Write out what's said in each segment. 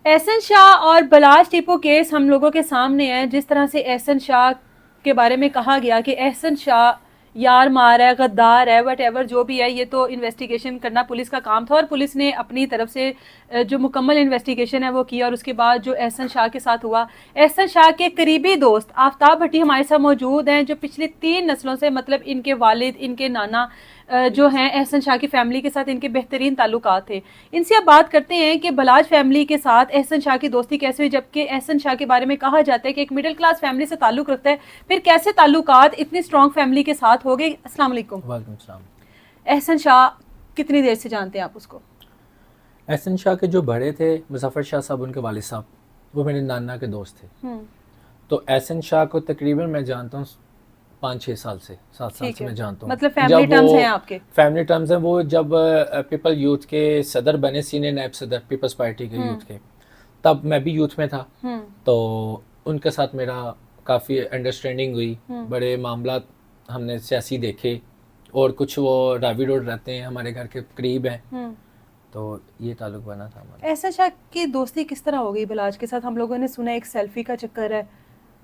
एहसन शाह और बलाज टिपो केस हम लोगों के सामने है। जिस तरह से एहसन शाह के बारे में कहा गया कि एहसन शाह यार मार है, गद्दार है, वट एवर जो भी है, ये तो इन्वेस्टिगेशन करना पुलिस का काम था और पुलिस ने अपनी तरफ से जो मुकम्मल इन्वेस्टिगेशन है वो किया। और उसके बाद जो एहसन शाह के साथ हुआ, एहसन शाह के करीबी दोस्त आफ्ताब भट्टी हमारे साथ मौजूद हैं, जो पिछले 3 नस्लों से, मतलब इनके वालिद, इनके नाना जो हैं एहसन शाह की फैमिली के साथ इनके बेहतरीन ताल्लुकात थे। इनसे अब बात करते हैं कि बलाज फैमिली के साथ एहसन शाह की दोस्ती कैसे हुई, जबकि एहसन शाह के बारे में कहा जाता है कि एक मिडिल क्लास फैमिली से ताल्लुक रखता है, फिर कैसे ताल्लुकात इतनी स्ट्रॉन्ग फैमिली के साथ हो गए। अस्सलाम वालेकुम। वालेकुम सलाम। एहसन शाह कितनी देर से जानते हैं आप उसको? एहसन शाह के जो बड़े थे मुजफ्फर शाह साहब, उनके वालिद साहब, वो मेरे नाना के दोस्त थे। तो एहसन शाह को तकरीबन मैं जानता हूँ 5-6 साल से, 7 साल से मैं जानता हूँ। मतलब फैमिली टर्म्स हैं आपके? फैमिली टर्म्स हैं। वो जब पीपल यूथ के सदर बने, सीनियर नायब सदर पीपल्स पार्टी के यूथ के, तब मैं भी यूथ में था। तो उनके साथ मेरा काफ़ी अंडरस्टैंडिंग हुई, बड़े मामला हमने सियासी देखे, और कुछ वो रावी रोड रहते हैं, हमारे घर के करीब हैं, तो ये ताल्लुक बना था हमारा। एहसन शाह की दोस्ती किस तरह हो गई बलाज के साथ? हम लोगों ने सुना एक सेल्फी का चक्कर है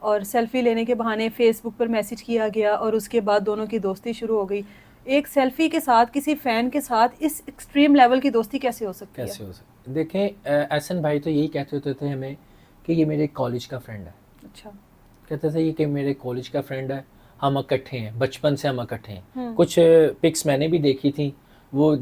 और सेल्फी लेने के बहाने फेसबुक पर मैसेज किया गया और उसके बाद दोनों की दोस्ती शुरू हो गई। एक सेल्फी के साथ किसी फैन के साथ इस एक्सट्रीम लेवल की दोस्ती कैसे हो सकती है? कैसे हो सकती? देखें, एहसन भाई तो यही कहते होते थे हमें कि ये मेरे कॉलेज का फ्रेंड है। अच्छा। कहते थे ये कि मेरे कॉलेज का फ्रेंड है, हम इकट्ठे हैं, बचपन से हम इकट्ठे हैं। कुछ पिक्स मैंने भी देखी थी, वो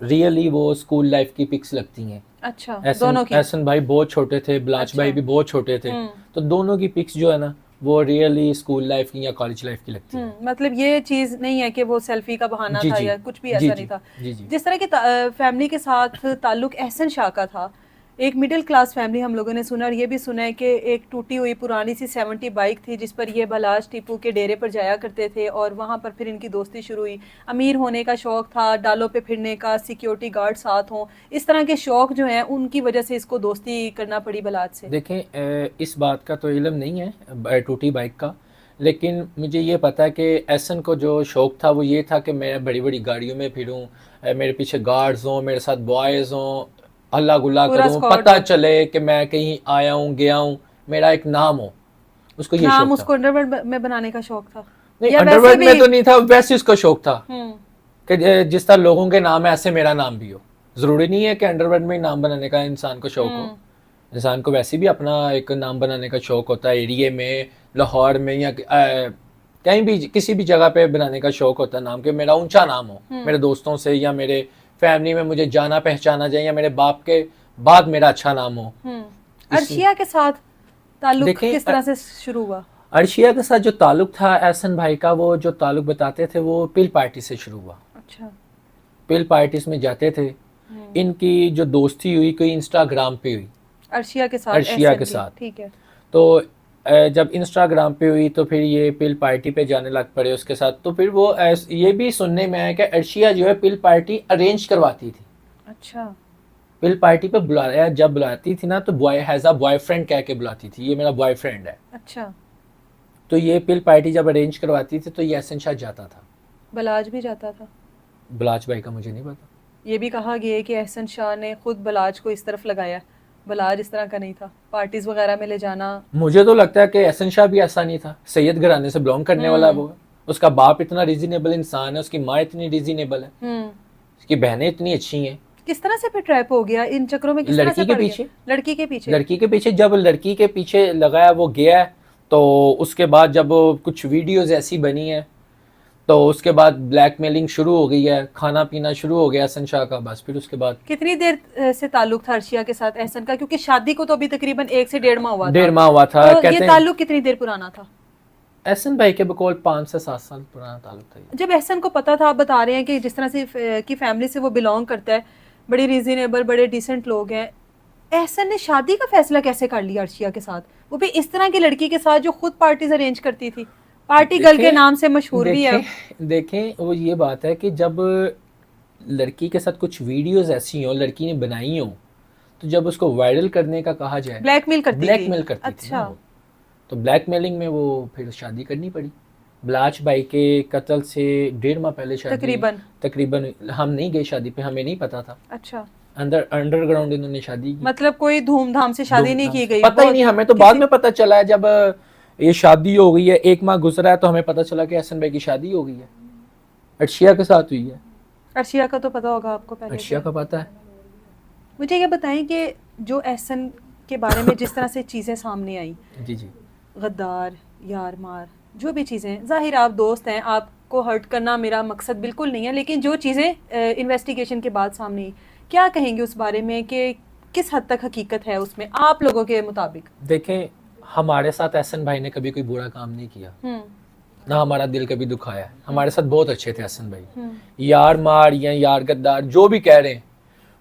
रियली वो स्कूल लाइफ की पिक्स लगती हैं। अच्छा, दोनों की? एहसन भाई बहुत छोटे थे, बलाच अच्छा। भाई भी बहुत छोटे थे, तो दोनों की पिक्स जो है ना वो रियली स्कूल लाइफ की या कॉलेज लाइफ की लगती है। मतलब ये चीज नहीं है कि वो सेल्फी का बहाना था या कुछ भी ऐसा नहीं था। जिस तरह के फैमिली के साथ ताल्लुक एहसन शाह का था, एक मिडिल क्लास फैमिली हम लोगों ने सुना, और ये भी सुना है कि एक टूटी हुई पुरानी सी 70 बाइक थी जिस पर ये बलाज टीपू के डेरे पर जाया करते थे और वहाँ पर फिर इनकी दोस्ती शुरू हुई। अमीर होने का शौक था, डालों पे फिरने का, सिक्योरिटी गार्ड साथ हों, इस तरह के शौक जो हैं उनकी वजह से इसको दोस्ती करना पड़ी बलाज से। देखें, इस बात का तो इल्म नहीं है टूटी बाइक का, लेकिन मुझे ये पता है कि एहसन को जो शौक़ था वो ये था कि मैं बड़ी बड़ी गाड़ियों में फिरूं, मेरे पीछे गार्ड्स हों, मेरे साथ बॉयज़ हों, हल्ला गुल्ला करूं, पता चले कि मैं कहीं आया हूं, गया हूं, मेरा एक नाम हो। उसको ये नाम शौक उसको अंडरवर्ल्ड में बनाने का शौक था? नहीं, अंडरवर्ल्ड में तो नहीं था, वैसे उसको शौक था कि जिस तरह लोगों के नाम है ऐसे मेरा नाम भी हो। जरूरी नहीं है कि अंडरवर्ल्ड में नाम बनाने का इंसान को शौक हो। इंसान को वैसे भी अपना एक नाम बनाने का शौक होता है, एरिया में, लाहौर में, या कहीं भी किसी भी जगह पे बनाने का शौक होता है नाम के, मेरा ऊंचा नाम हो, मेरे दोस्तों से या मेरे फैमिली में मुझे जाना पहचाना जाए, या मेरे बाप के बाद मेरा अच्छा नाम हो। अर्शिया के साथ ताल्लुक किस तरह से शुरू हुआ? अर्शिया के साथ जो ताल्लुक था एहसन भाई का, वो जो ताल्लुक बताते थे वो पिल पार्टी से शुरू हुआ। अच्छा। पिल पार्टीज में जाते थे। इनकी जो दोस्ती हुई कोई इंस्टाग्राम पे हुई अर्शिया के साथ। अर्शिया के साथ, ठीक है। तो जब इंस्टाग्राम पे हुई तो फिर ये पिल पार्टी पे जाने लग पड़े उसके साथ। तो फिर वो ये भी सुनने में आया कि अर्शिया जो है पिल पार्टी अरेंज करवाती थी। अच्छा। पिल पार्टी पे बुलाया, जब बुलाती थी ना तो बॉय हैज अ बॉयफ्रेंड कह के बुलाती थी, ये मेरा बॉयफ्रेंड है। अच्छा। तो ये पिल पार्टी जब अरेंज करवाती थी तो ये एहसन शाह जाता था। बलाज भी जाता था? बलाज भाई का मुझे नहीं पता। ये भी कहा गया है कि एहसन शाह ने खुद बलाज को इस तरफ लगाया, बलाज इस तरह का नहीं था, पार्टीज वगैरह में ले जाना। मुझे तो लगता है कि एहसन शाह भी ऐसा नहीं था, सैयद घराने से बिलोंग करने वाला है वो। उसका बाप इतना रीजनेबल इंसान है, उसकी माँ इतनी रीजनेबल है, उसकी बहनें इतनी अच्छी हैं। किस तरह से फिर ट्रैप हो गया इन चक्रों में? किस तरह से पड़ गया? लड़की के पीछे? लड़की के पीछे, जब लड़की के पीछे लगाया वो गया, तो उसके बाद जब कुछ वीडियोस ऐसी बनी है तो उसके बाद ब्लैकमेलिंग शुरू हो गई है, खाना पीना शुरू हो गया एहसन शाह का। बस फिर उसके बाद कितनी देर से ताल्लुक था अर्शिया के साथ एहसन का? क्योंकि शादी को तो अभी तकरीबन 1 से 1.5 माह हुआ था। 1.5 माह हुआ था। तो ये ताल्लुक कितनी देर पुराना था? एहसन भाई के बकौल 5 से 7 साल पुराना ताल्लुक था। जब एहसन को पता था, आप बता रहे हैं कि जिस तरह से की फैमिली से वो बिलोंग करता है, बड़ी रीजनेबल, बड़े डिसेंट लोग हैं, एहसन ने शादी का फैसला कैसे कर लिया अर्शिया के साथ, वो भी इस तरह की लड़की के साथ जो खुद पार्टीज अरेंज करती थी, पार्टी गर्ल के नाम से मशहूर भी है? देखें, वो ये बात है कि जब लड़की के साथ कुछ वीडियोस ऐसी हो, लड़की ने बनाई हो, तो जब उसको वायरल करने का कहा जाए, ब्लैकमेल करती थी। अच्छा। तो ब्लैकमेलिंग में वो फिर शादी करनी पड़ी। बलाच भाई के कत्ल से 1.5 माह पहले शादी, तकरीबन हम नहीं गए शादी पे, हमें नहीं पता था। अच्छा। अंडरग्राउंड इन्होंने शादी की। मतलब कोई धूमधाम से शादी नहीं की गई? पता ही नहीं, हमें तो बाद में पता चला है, जब ये शादी हो गई है, 1 माह गुजरा है, तो हमें पता चला कि एहसन भाई की शादी हो गई है, अर्शिया के साथ हुई है। अर्शिया का तो पता होगा आपको पहले अर्शिया से। का पता है। मुझे ये बताएं कि जो एहसन के बारे में जिस तरह से चीज़ें सामने आई, जी जी। गद्दार, यार मार, जो भी चीज़ें, ज़ाहिर आप दोस्त हैं, आपको हर्ट करना मेरा मकसद बिल्कुल नहीं है, लेकिन जो चीज़ें इन्वेस्टिगेशन के बाद सामने आई, क्या कहेंगे उस बारे में कि किस हद तक हकीकत है उसमें आप लोगों के मुताबिक? देखें, हमारे साथ एहसन भाई ने कभी कोई बुरा काम नहीं किया, ना हमारा दिल कभी दुखाया है, हमारे साथ बहुत अच्छे थे एहसन भाई। यार मार या यार गद्दार जो भी कह रहे हैं,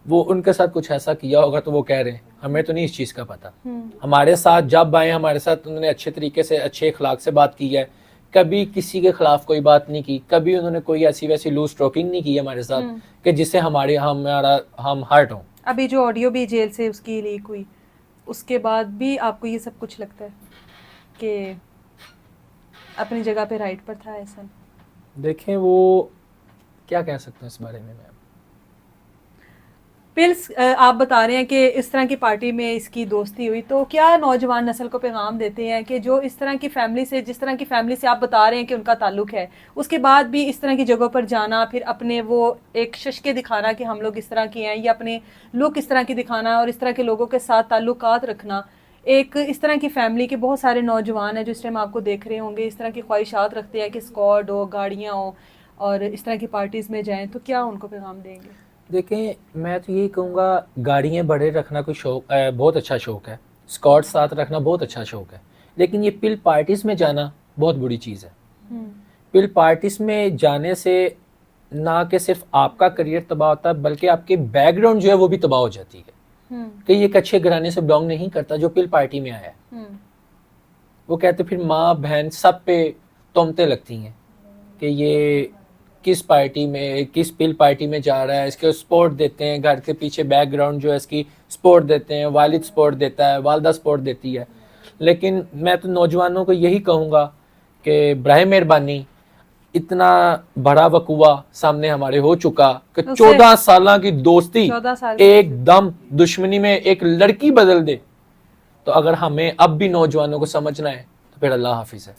वो उनके साथ कुछ ऐसा किया होगा तो वो कह रहे हैं, हमें तो नहीं इस चीज़ का पता। हमारे साथ जब आए, हमारे साथ उन्होंने अच्छे तरीके से, अच्छे अखलाक से बात की है, कभी किसी के खिलाफ कोई बात नहीं की, कभी उन्होंने कोई ऐसी वैसी लूज टॉकिंग नहीं की हमारे साथ कि जिससे हम हर्ट हों। अभी जो ऑडियो भी जेल से उसकी लीक हुई, उसके बाद भी आपको ये सब कुछ लगता है कि अपनी जगह पे राइट पर था एहसन? देखें, वो क्या कह सकते हैं इस बारे में मैम। पिल्स आप बता रहे हैं कि इस तरह की पार्टी में इसकी दोस्ती हुई, तो क्या नौजवान नस्ल को पैगाम देते हैं कि जो इस तरह की फैमिली से, जिस तरह की फैमिली से आप बता रहे हैं कि उनका ताल्लुक है, उसके बाद भी इस तरह की जगहों पर जाना, फिर अपने वो एक शशके दिखाना कि हम लोग इस तरह के हैं, या अपने लुक इस तरह की दिखाना और इस तरह के लोगों के साथ ताल्लुकात रखना, एक इस तरह की फैमिली के बहुत सारे नौजवान हैं जो इस टाइम आपको देख रहे होंगे, इस तरह की ख्वाहिशात रखते हैं कि स्क्वाड हो, गाड़ियाँ हो और इस तरह की पार्टीज़ में जाएँ, तो क्या उनको पैगाम देंगे? देखें, मैं तो यही कहूँगा, गाड़ियाँ बड़े रखना कोई शौक बहुत अच्छा शौक है, स्कॉट साथ रखना बहुत अच्छा शौक है, लेकिन ये पिल पार्टीज़ में जाना बहुत बुरी चीज़ है। पिल पार्टीज़ में जाने से ना कि सिर्फ आपका करियर तबाह होता है, बल्कि आपके बैकग्राउंड जो है वो भी तबाह हो जाती है कि ये एक अच्छे घराने से बिलोंग नहीं करता जो पिल पार्टी में आया है। वो कहते फिर माँ बहन सब पे तोहमतें लगती हैं कि ये किस पार्टी में, किस पिल पार्टी में जा रहा है, इसके सपोर्ट देते हैं, घर के पीछे बैकग्राउंड जो है इसकी सपोर्ट देते हैं, वालिद सपोर्ट देता है, वालदा सपोर्ट देती है। लेकिन मैं तो नौजवानों को यही कहूँगा कि बराए मेहरबानी, इतना बड़ा वकूआ सामने हमारे हो चुका कि 14 साल की दोस्ती 14 साल एकदम दुश्मनी में एक लड़की बदल दे, तो अगर हमें अब भी नौजवानों को समझना है तो फिर अल्लाह हाफिज है।